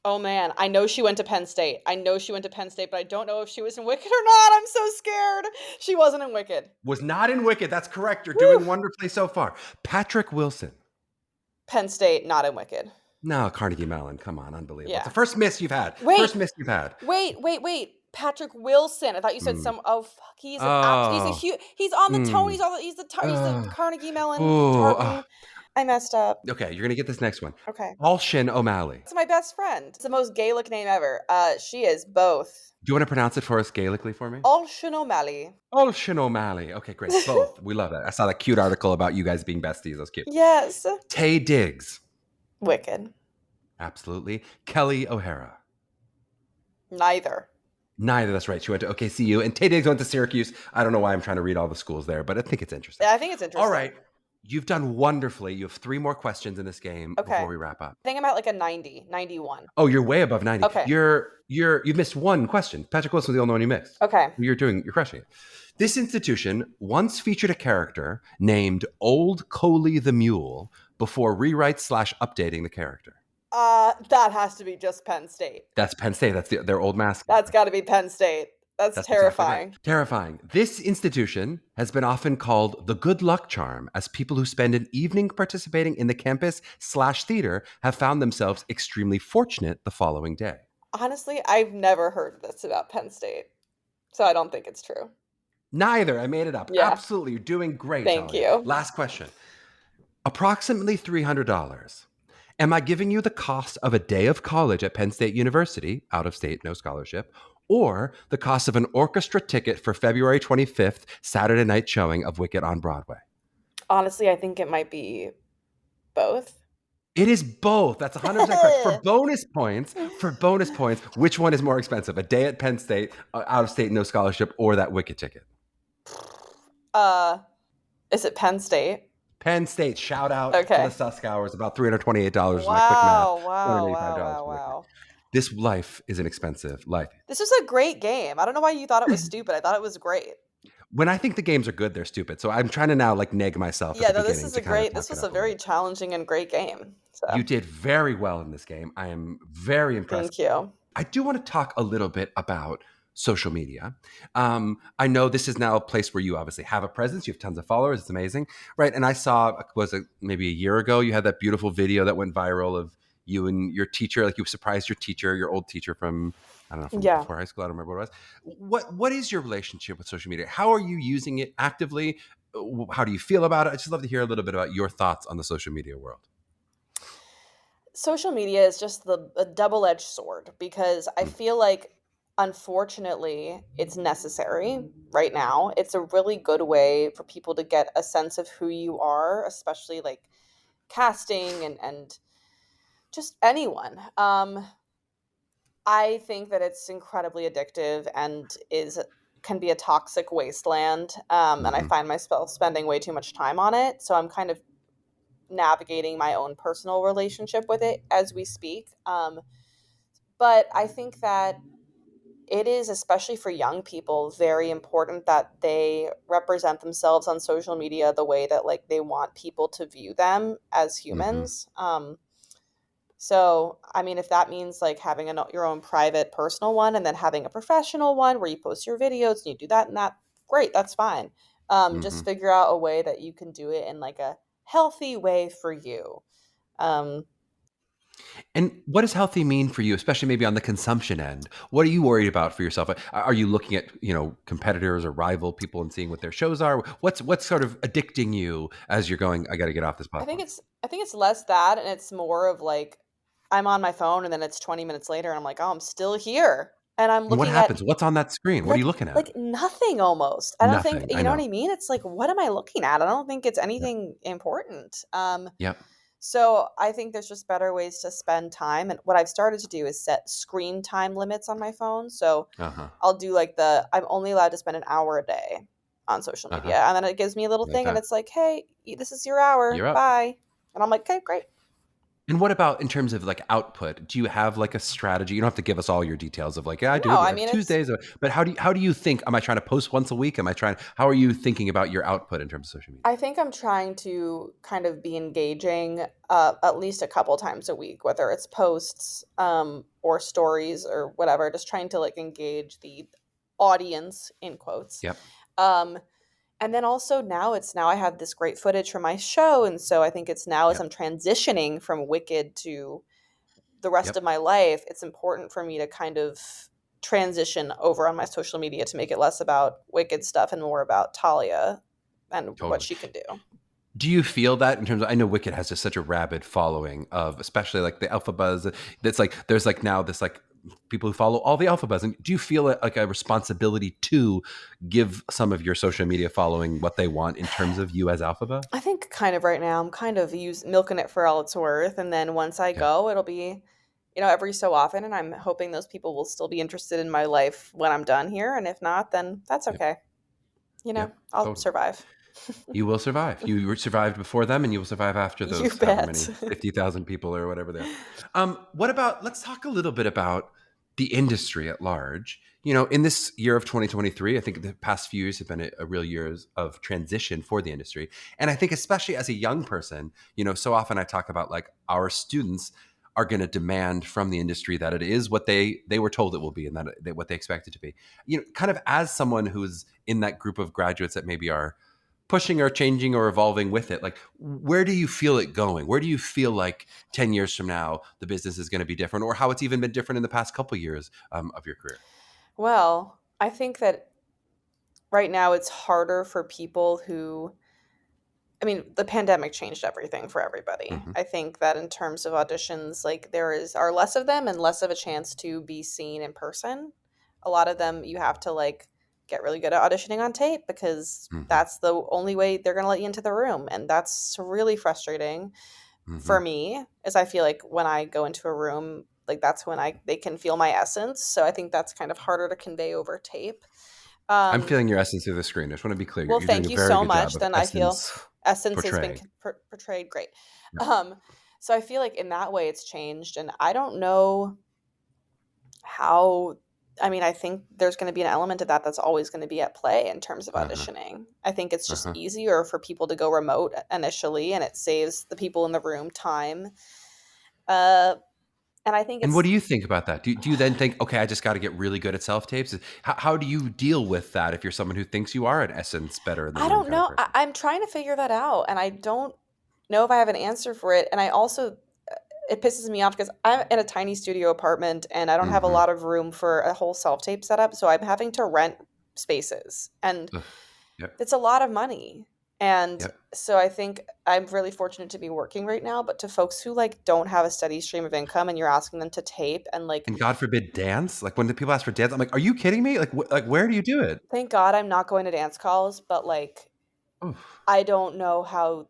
Oh man, I know she went to Penn State. But I don't know if she was in Wicked or not. I'm so scared. She wasn't in Wicked. Was not in Wicked. That's correct. You're doing wonderfully so far. Patrick Wilson. Penn State, not in Wicked. No, Carnegie Mellon. Come on, unbelievable. Yeah. It's the first miss you've had. Wait. First miss you've had. Wait. Patrick Wilson. I thought you said some. Oh fuck, he's a huge. He's on the Tonys. He's the Carnegie Mellon. Tartan. I messed up. Okay, you're gonna get this next one. Okay. Alshin O'Malley. It's my best friend. It's the most Gaelic name ever. She is both. Do you want to pronounce it for us Gaelically for me? Alshin O'Malley. Alshin O'Malley. Okay, great. Both. We love that. I saw that cute article about you guys being besties. That was cute. Yes. Tay Diggs. Wicked. Absolutely. Kelly O'Hara. Neither. That's right. She went to OKCU, and Tay Diggs went to Syracuse. I don't know why I'm trying to read all the schools there, but I think it's interesting. Yeah, I think it's interesting. All right. You've done wonderfully. You have 3 more questions in this game before we wrap up. I think I'm at like a 90, 91. Oh, you're way above 90. Okay. You've missed one question. Patrick Wilson was the only one you missed. Okay. You're crushing it. This institution once featured a character named Old Coley the Mule before rewrites/updating the character. That has to be just Penn State. That's Penn State. That's their old mascot. That's got to be Penn State. That's terrifying. Exactly right. Terrifying. This institution has been often called the good luck charm, as people who spend an evening participating in the campus/theater have found themselves extremely fortunate the following day. Honestly, I've never heard this about Penn State, so I don't think it's true. Neither. I made it up. Yeah. Absolutely. You're doing great. Thank Talia. you. Last question. Approximately $300. Am I giving you the cost of a day of college at Penn State University, out of state, no scholarship, or the cost of an orchestra ticket for February 25th, Saturday night showing of Wicked on Broadway? Honestly, I think it might be both. It is both. That's 100% correct. For bonus points, which one is more expensive? A day at Penn State, out of state, no scholarship, or that Wicked ticket? Is it Penn State? Penn State, shout out to the Suskauers, about $328 Wow, in a quick math. Wow. This life is an expensive life. This was a great game. I don't know why you thought it was stupid. I thought it was great. When I think the games are good, they're stupid. So I'm trying to now neg myself. Yeah, no, this was a very challenging and great game. So. You did very well in this game. I am very impressed. Thank you. I do want to talk a little bit about social media. I know this is now a place where you obviously have a presence. You have tons of followers. It's amazing, right? And I saw, maybe a year ago, you had that beautiful video that went viral of you and your teacher, like you surprised your teacher, your old teacher from, I don't know, from before high school. I don't remember what it was. What is your relationship with social media? How are you using it actively? How do you feel about it? I'd just love to hear a little bit about your thoughts on the social media world. Social media is just a double-edged sword, because I feel like, unfortunately, it's necessary right now. It's a really good way for people to get a sense of who you are, especially like casting and just anyone. I think that it's incredibly addictive and can be a toxic wasteland. And I find myself spending way too much time on it. So I'm kind of navigating my own personal relationship with it as we speak. But I think that it is, especially for young people, very important that they represent themselves on social media the way that like they want people to view them as humans. So, I mean, if that means like having your own private personal one and then having a professional one where you post your videos and you do that and that, great, that's fine. Just figure out a way that you can do it in like a healthy way for you. And what does healthy mean for you, especially maybe on the consumption end? What are you worried about for yourself? Are you looking at, competitors or rival people and seeing what their shows are? What's sort of addicting you as you're going, I got to get off this platform? I think it's less that, and it's more of like, I'm on my phone and then it's 20 minutes later and I'm like, oh, I'm still here. And I'm looking What happens? What's on that screen? What are you looking at? Like nothing almost. I don't think, I know what I mean? It's like, what am I looking at? I don't think it's anything important. Yep. So I think there's just better ways to spend time. And what I've started to do is set screen time limits on my phone. So I'll do like I'm only allowed to spend an hour a day on social Uh-huh. media. And then it gives me a little Like thing and that. it's like, hey, this is your hour. You're up. Bye. And I'm like, okay, great. And what about in terms of like output? Do you have like a strategy? You don't have to give us all your details of like, yeah, I do No, it I on mean, Tuesdays, but how do you think? Am I trying to post once a week? How are you thinking about your output in terms of social media? I think I'm trying to kind of be engaging at least a couple times a week, whether it's posts or stories or whatever, just trying to like engage the audience in quotes. Yep. Um, and then also now I have this great footage from my show. And so I think it's now as Yep. I'm transitioning from Wicked to the rest of Yep. my life, it's important for me to kind of transition over on my social media to make it less about Wicked stuff and more about Talia and what Totally. she can do. Do you feel that in terms of, I know Wicked has just such a rabid following of, especially like the Elphaba, that's like, there's like now this like people who follow all the Elphaba. And do you feel like a responsibility to give some of your social media following what they want in terms of you as Elphaba? I think kind of right now I'm kind of milking it for all it's worth, and then once I Yeah. go, it'll be, every so often, and I'm hoping those people will still be interested in my life when I'm done here, and if not, then that's Yep. okay. Yep. I'll Totally. survive. You will survive. You survived before them, and you will survive after You those, however many bet. 50,000 people or whatever they are. What about? Let's talk a little bit about the industry at large. In this year of 2023, I think the past few years have been a real years of transition for the industry, and I think especially as a young person, so often I talk about like our students are going to demand from the industry that it is what they were told it will be, and that what they expect it to be. Kind of as someone who's in that group of graduates that maybe are pushing or changing or evolving with it, like where do you feel it going? Where do you feel like 10 years from now the business is going to be different, or how it's even been different in the past couple of years of your career? Well, I think that right now it's harder for people who, I mean, the pandemic changed everything for everybody. Hmm. I think that in terms of auditions, like are less of them and less of a chance to be seen in person. A lot of them you have to like get really good at auditioning on tape because Hmm. that's the only way they're going to let you into the room, and that's really frustrating Hmm. for me. Is I feel like when I go into a room, like that's when they can feel my essence. So I think that's kind of harder to convey over tape. I'm Um, feeling your essence through the screen. I just want to be clear. well, You're doing thank a you very so good job much. of Then I feel essence essence has been portraying. portrayed great. Yeah. Um, so I feel like in that way it's changed, and I don't know how. I mean, I think there's going to be an element of that that's always going to be at play in terms of Uh-huh. auditioning. I think it's just Uh-huh. easier for people to go remote initially, and it saves the people in the room time. Uh, and I think And what it's do you think about that? Do you then think, okay, I just got to get really good at self tapes? How do you deal with that if you're someone who thinks you are, in essence, better than I them don't kind of know. person? I'm trying to figure that out, and I don't know if I have an answer for it. And I also, it pisses me off because I'm in a tiny studio apartment and I don't have a Hmm. lot of room for a whole self tape setup. So I'm having to rent spaces, and Yep. it's a lot of money. And Yep. so I think I'm really fortunate to be working right now. But to folks who like don't have a steady stream of income and you're asking them to tape and like, And God forbid dance. Like when the people ask for dance, I'm like, are you kidding me? Like, like where do you do it? thank God I'm not going to dance calls, but like Oof. I don't know how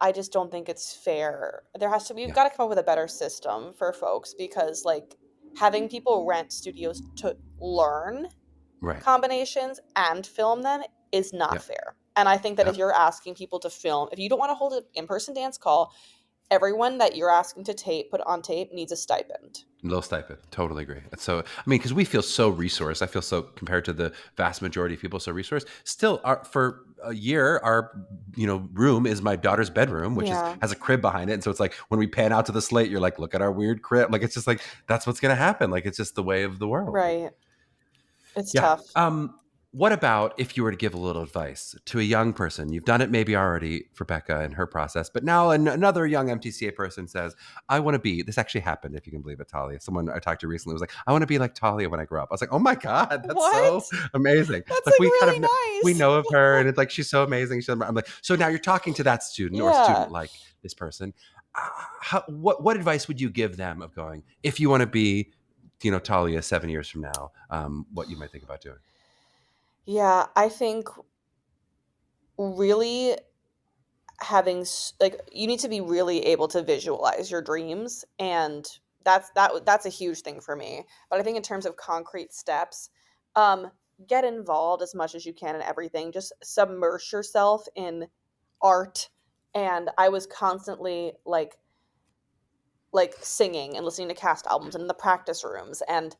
I just don't think it's fair. We've Yeah. got to come up with a better system for folks because like having people rent studios to learn Right. combinations and film them is not Yep. fair. And I think that if Yep. you're asking people to film, if you don't want to hold an in-person dance call, everyone that you're asking to put on tape needs a stipend. Low stipend. Totally agree. So, I mean, because we feel so resourced. I feel so compared to the vast majority of people so resourced. Still, for a year, our room is my daughter's bedroom, which Yeah. has a crib behind it. And so it's like when we pan out to the slate, you're like, look at our weird crib. Like it's just like that's what's gonna happen. Like it's just the way of the world. Right. It's Yeah. tough. What about if you were to give a little advice to a young person? You've done it maybe already for Becca and her process, but now another young MTCA person says, I want to be, this actually happened, if you can believe it, Talia. Someone I talked to recently was like, I want to be like Talia when I grow up. I was like, oh my God, that's so What? amazing. That's Like like we kind of, really we nice. know of her and it's like, she's so amazing. I'm like, so now you're talking to that student or student Yeah. like this person. What advice would you give them of going, if you want to be, Talia 7 years from now, what you might think about doing? Yeah, I think really like you need to be really able to visualize your dreams, and that's a huge thing for me. But I think in terms of concrete steps, um get involved as much as you can in everything. Just submerge yourself in art. And I was constantly like singing and listening to cast albums and in the practice rooms and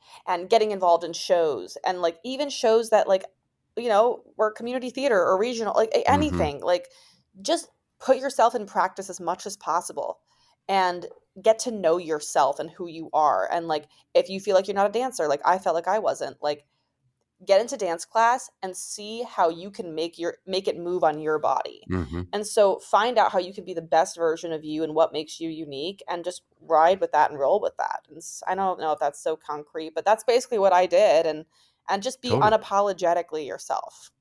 getting involved in shows, and like even shows that like were community theater or regional, like Mm-hmm. anything. Like just put yourself in practice as much as possible and get to know yourself and who you are. And like if you feel like you're not a dancer, like I felt like I wasn't, like get into dance class and see how you can make it move on your body. Mm-hmm. And so find out how you can be the best version of you and what makes you unique, and just ride with that and roll with that. And I don't know if that's so concrete, but that's basically what I did. And just be Totally. unapologetically yourself.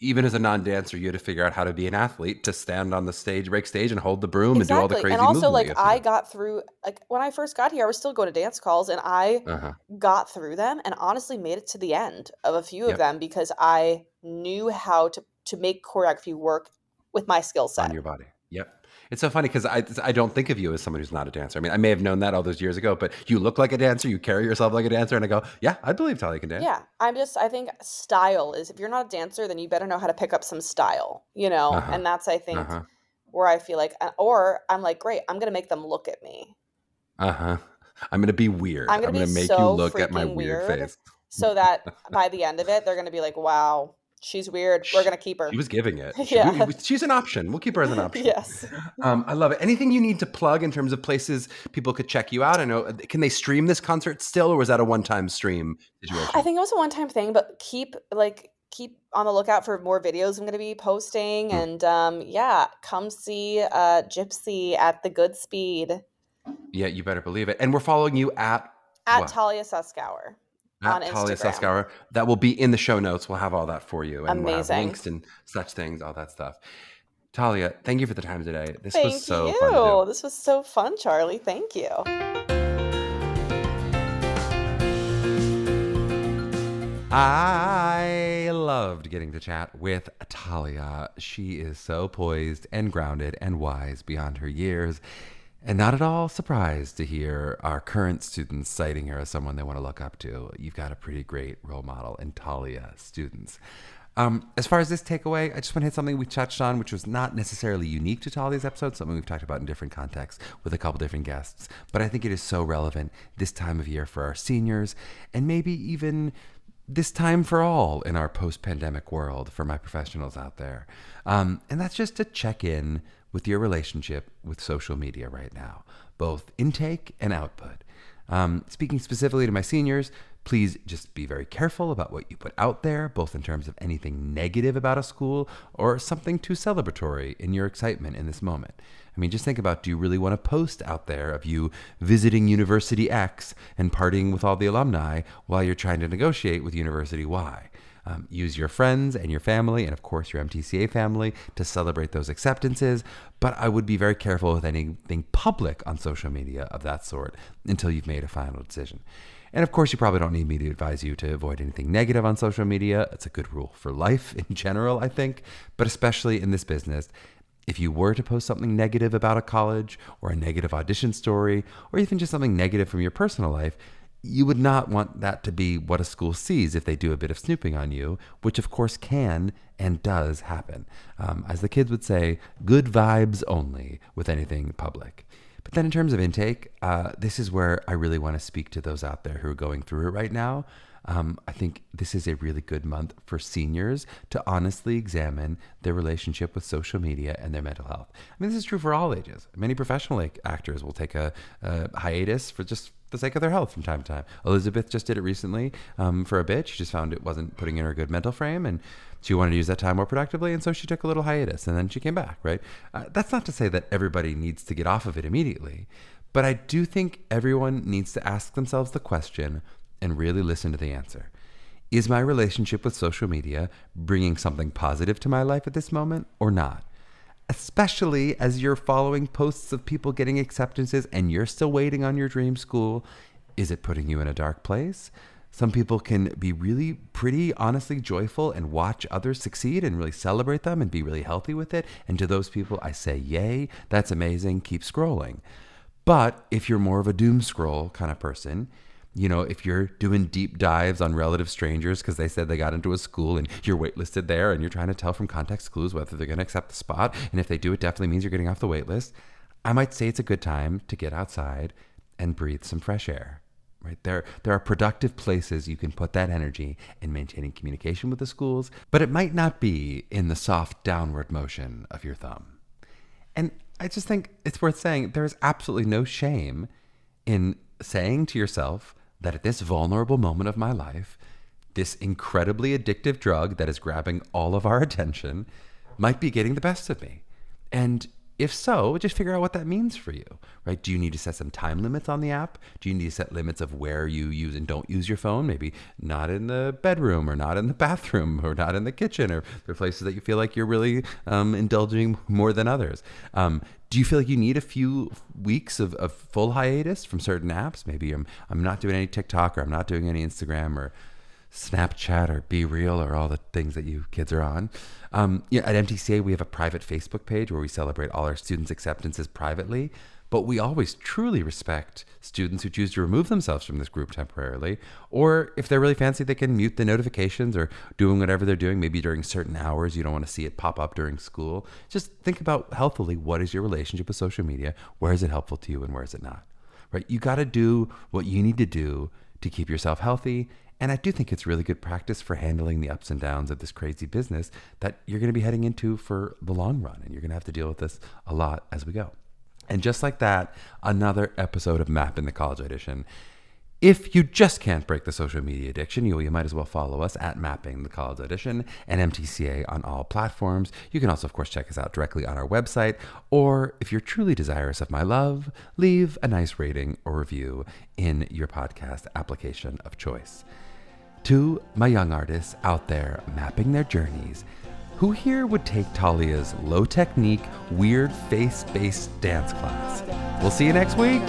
Even as a non-dancer, you had to figure out how to be an athlete, to stand on the stage, break stage, and hold the broom and do all the Exactly. And crazy also movement like you have to I do. got through, like when I first got here, I was still going to dance calls, and I Uh-huh. got through them and honestly made it to the end of a few of Yep. them because I knew how to make choreography work with my skill On set. your body. Yep. It's so funny because I don't think of you as someone who's not a dancer. I mean, I may have known that all those years ago, but you look like a dancer, you carry yourself like a dancer, and I go, yeah, I believe Talia can dance. Yeah, I think style is, if you're not a dancer, then you better know how to pick up some style, Uh-huh. and that's, I think, Uh-huh. where I feel like, or I'm like, great, I'm going to make them look at me. Uh-huh. I'm gonna be weird. I'm going I'm to be gonna make you so look at my freaking weird weird face. so that by the end of it, they're going to be like, wow, she's weird. We're She, going to keep she her. was giving it. Yeah. She's an option. We'll keep her as an option. Yes. I love it. Anything you need to plug in terms of places people could check you out? I know. Can they stream this concert still, or was that a one-time stream I situation? think it was a one-time thing, but keep on the lookout for more videos I'm going to be posting. Hmm. And yeah, come see Gypsy at the Goodspeed Yeah, you better believe it. And we're following you at at what? Talia Suskauer on At Talia Instagram. Suskauer. That will be in the show notes. We'll have all that for you, and we'll have Amazing. links and such things, all that stuff. Talia, thank you for the time today. This was Thank so fun to do. you. This was so fun, Charlie. Thank you. I loved getting to chat with Talia. She is so poised and grounded and wise beyond her years, and not at all surprised to hear our current students citing her as someone they want to look up to. You've got a pretty great role model in Talia, students. As far as this takeaway, I just want to hit something we touched on, which was not necessarily unique to Talia's episode, something we've talked about in different contexts with a couple different guests, but I think it is so relevant this time of year for our seniors, and maybe even this time for all in our post-pandemic world for my professionals out there. And that's just to check in with your relationship with social media right now, both intake and output. Speaking specifically to my seniors, please just be very careful about what you put out there, both in terms of anything negative about a school or something too celebratory in your excitement in this moment. I mean, just think about, do you really want to post out there of you visiting University X and partying with all the alumni while you're trying to negotiate with University Y? Use your friends and your family, and of course your MTCA family, to celebrate those acceptances, but I would be very careful with anything public on social media of that sort until you've made a final decision. And of course, you probably don't need me to advise you to avoid anything negative on social media. It's a good rule for life in general, I think, but especially in this business. If you were to post something negative about a college or a negative audition story, or even just something negative from your personal life, you would not want that to be what a school sees if they do a bit of snooping on you, which of course can and does happen. As the kids would say, good vibes only with anything public. But then in terms of intake, this is where I really want to speak to those out there who are going through it right now. I think this is a really good month for seniors to honestly examine their relationship with social media and their mental health. I mean, this is true for all ages. Many professional actors will take a hiatus for just the sake of their health from time to time. Elizabeth just did it recently for a bit. She just found it wasn't putting in her good mental frame, and she wanted to use that time more productively, and so she took a little hiatus, and then she came back, right? That's not to say that everybody needs to get off of it immediately, but I do think everyone needs to ask themselves the question and really listen to the answer. Is my relationship with social media bringing something positive to my life at this moment or not? Especially as you're following posts of people getting acceptances and you're still waiting on your dream school. Is it putting you in a dark place? Some people can be really pretty honestly joyful and watch others succeed and really celebrate them and be really healthy with it. And to those people, I say, yay, that's amazing, keep scrolling. But if you're more of a doom scroll kind of person, If you're doing deep dives on relative strangers because they said they got into a school and you're waitlisted there and you're trying to tell from context clues whether they're going to accept the spot, and if they do, it definitely means you're getting off the wait list, I might say it's a good time to get outside and breathe some fresh air. Right? There are productive places you can put that energy in maintaining communication with the schools, but it might not be in the soft downward motion of your thumb. And I just think it's worth saying there is absolutely no shame in saying to yourself that at this vulnerable moment of my life, this incredibly addictive drug that is grabbing all of our attention might be getting the best of me. And if so, just figure out what that means for you, right? Do you need to set some time limits on the app? Do you need to set limits of where you use and don't use your phone? Maybe not in the bedroom or not in the bathroom or not in the kitchen, or there are places that you feel like you're really indulging more than others. Do you feel like you need a few weeks of full hiatus from certain apps? Maybe I'm not doing any TikTok, or I'm not doing any Instagram or Snapchat or Be Real or all the things that you kids are on. At MTCA, we have a private Facebook page where we celebrate all our students' acceptances privately, but we always truly respect students who choose to remove themselves from this group temporarily, or if they're really fancy, they can mute the notifications or doing whatever they're doing, maybe during certain hours. You don't want to see it pop up during school. Just think about healthily, what is your relationship with social media? Where is it helpful to you and where is it not? Right? You got to do what you need to do to keep yourself healthy. And I do think it's really good practice for handling the ups and downs of this crazy business that you're going to be heading into for the long run. And you're going to have to deal with this a lot as we go. And just like that, another episode of Mapping the College Audition. If you just can't break the social media addiction, you might as well follow us at Mapping the College Audition and MTCA on all platforms. You can also, of course, check us out directly on our website. Or if you're truly desirous of my love, leave a nice rating or review in your podcast application of choice. To my young artists out there mapping their journeys, who here would take Talia's low technique, weird face-based dance class? We'll see you next week.